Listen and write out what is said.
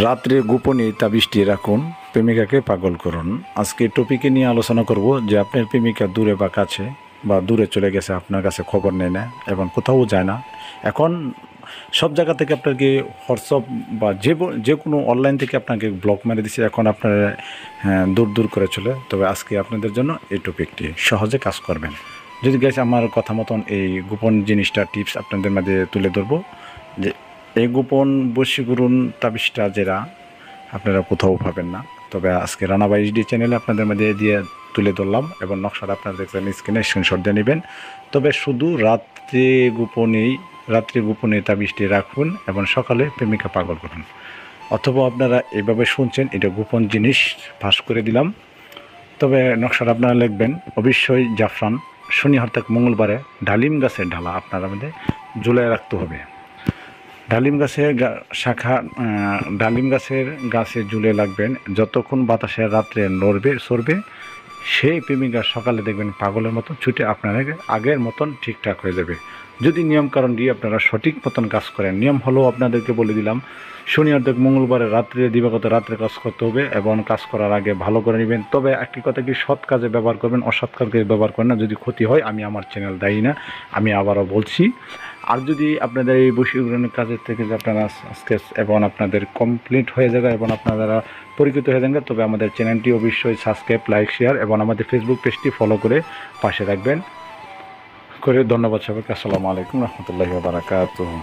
রাত্রে গোপনে তাবিজটি রাখুন, প্রেমিকাকে পাগল করুন। আজকে টপিকে নিয়ে আলোচনা করব যে আপনার প্রেমিকা দূরে বা কাছে বা দূরে চলে গেছে, আপনার কাছে খবর নেয় না এবং কোথাও যায় না। এখন সব জায়গা থেকে আপনাকে হোয়াটসঅ্যাপ বা যে কোনো অনলাইন থেকে আপনাকে ব্লক মেরে দিচ্ছে। এখন আপনার দূর দূর করে চলে। তবে আজকে আপনাদের জন্য এই টপিকটি সহজে কাজ করবেন। যদি গেছে আমার কথা মতন এই গোপন জিনিসটা টিপস আপনাদের মাঝে তুলে ধরবো যে এই গোপন বশীকরণ তাবিজটা যেটা আপনারা কোথাও পাবেন না। তবে আজকে রানাবাই এইচডি চ্যানেলে আপনাদের মধ্যে দিয়ে তুলে ধরলাম এবং নকশাটা আপনারা দেখছেন স্ক্রিনে, স্ক্রিনশট দিয়ে নেবেন। তবে শুধু রাত্রে গোপনে তাবিজটি রাখুন এবং সকালে প্রেমিকা পাগল করুন। অথবা আপনারা এইভাবে শুনছেন, এটা গোপন জিনিস ফাঁস করে দিলাম। তবে নকশাটা আপনারা লিখবেন অবশ্যই জাফরান, শনি হর্তাক মঙ্গলবারে ডালিম গাছের ডালা আপনারা মধ্যে ঝুলিয়ে রাখতে হবে। ডালিম গাছের ডালিম গাছে ঝুলে লাগবেন। যতক্ষণ বাতাসে রাত্রে নড়বে সরবে, সেই প্রেমিকা সকালে দেখবেন পাগলের মতন ছুটে আপনার আগের মতন ঠিকঠাক হয়ে যাবে। যদি নিয়মকানুন দিয়ে আপনারা সঠিক মতন কাজ করেন। নিয়ম হলো আপনাদেরকে বলে দিলাম, শনি অর্ধেক মঙ্গলবারে দিবাগত রাত্রে কাজ করতে হবে এবং কাজ করার আগে ভালো করে নেবেন। তবে একটি কথা কি, সৎ কাজে ব্যবহার করবেন, অসৎ কাজে ব্যবহার করেন না। যদি ক্ষতি হয়, আমি আমার চ্যানেল দায়ী না, আমি আবারও বলছি। আর যদি আপনাদের এই বশীকরণের কাজের থেকে যে আপনারা আজকে এবং আপনাদের কমপ্লিট হয়ে যাবে এবং আপনারা পরিচিত হয়ে যাবেন, তবে আমাদের চ্যানেলটি অবশ্যই সাবস্ক্রাইব, লাইক, শেয়ার এবং আমাদের ফেসবুক পেজটি ফলো করে পাশে রাখবেন। ধন্যবাদ সবাইকে। আসসালামু আলাইকুম রহমতুল্লাহি ওয়া বারাকাতুহু।